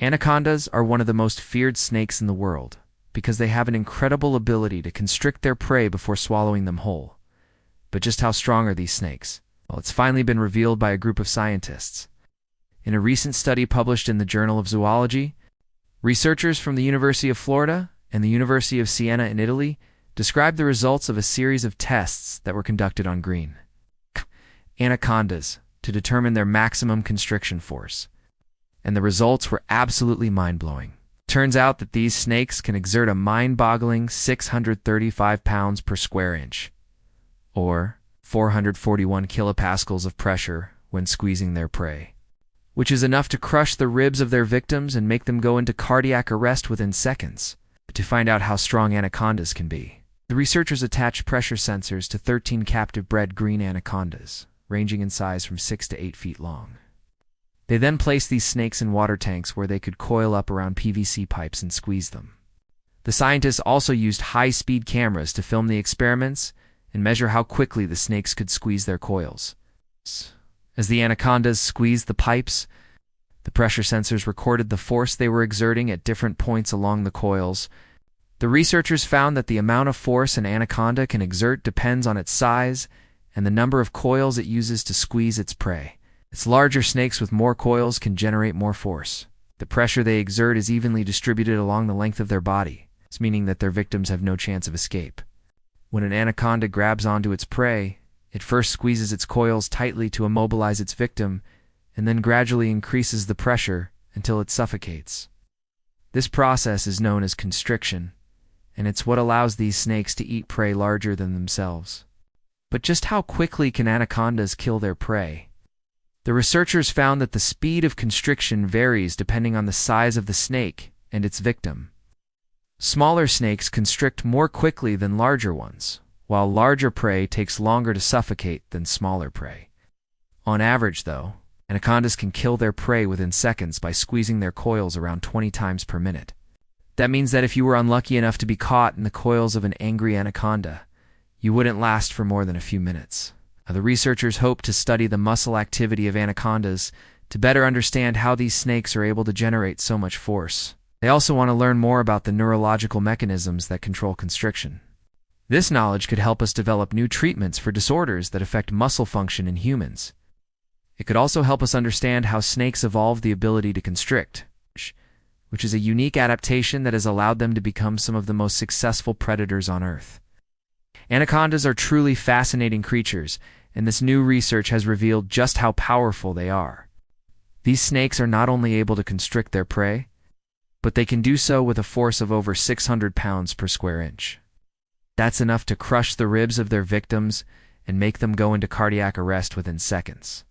Anacondas are one of the most feared snakes in the world because they have an incredible ability to constrict their prey before swallowing them whole. But just how strong are these snakes? Well, it's finally been revealed by a group of scientists. In a recent study published in the Journal of Zoology, researchers from the University of Florida and the University of Siena in Italy described the results of a series of tests that were conducted on green anacondas to determine their maximum constriction force. And the results were absolutely mind-blowing. Turns out that these snakes can exert a mind-boggling 635 pounds per square inch, or 441 kilopascals of pressure when squeezing their prey, which is enough to crush the ribs of their victims and make them go into cardiac arrest within seconds. To find out how strong anacondas can be, the researchers attached pressure sensors to 13 captive-bred green anacondas, ranging in size from 6 to 8 feet long. They then placed these snakes in water tanks where they could coil up around PVC pipes and squeeze them. The scientists also used high-speed cameras to film the experiments and measure how quickly the snakes could squeeze their coils. As the anacondas squeezed the pipes, the pressure sensors recorded the force they were exerting at different points along the coils. The researchers found that the amount of force an anaconda can exert depends on its size and the number of coils it uses to squeeze its prey. Its larger snakes with more coils can generate more force. The pressure they exert is evenly distributed along the length of their body, meaning that their victims have no chance of escape. When an anaconda grabs onto its prey, it first squeezes its coils tightly to immobilize its victim, and then gradually increases the pressure until it suffocates. This process is known as constriction, and it's what allows these snakes to eat prey larger than themselves. But just how quickly can anacondas kill their prey? The researchers found that the speed of constriction varies depending on the size of the snake and its victim. Smaller snakes constrict more quickly than larger ones, while larger prey takes longer to suffocate than smaller prey. On average, though, anacondas can kill their prey within seconds by squeezing their coils around 20 times per minute. That means that if you were unlucky enough to be caught in the coils of an angry anaconda, you wouldn't last for more than a few minutes. The researchers hope to study the muscle activity of anacondas to better understand how these snakes are able to generate so much force. They also want to learn more about the neurological mechanisms that control constriction. This knowledge could help us develop new treatments for disorders that affect muscle function in humans. It could also help us understand how snakes evolved the ability to constrict, which is a unique adaptation that has allowed them to become some of the most successful predators on Earth. Anacondas are truly fascinating creatures, and this new research has revealed just how powerful they are. These snakes are not only able to constrict their prey, but they can do so with a force of over 600 pounds per square inch. That's enough to crush the ribs of their victims and make them go into cardiac arrest within seconds.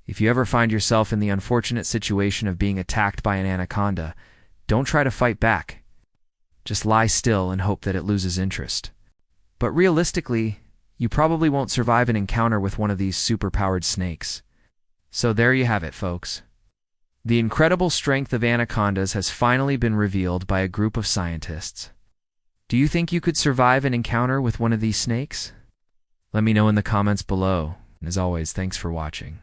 If you ever find yourself in the unfortunate situation of being attacked by an anaconda, don't try to fight back. Just lie still and hope that it loses interest. But realistically, you probably won't survive an encounter with one of these super-powered snakes. So there you have it, folks. The incredible strength of anacondas has finally been revealed by a group of scientists. Do you think you could survive an encounter with one of these snakes? Let me know in the comments below. And as always, thanks for watching.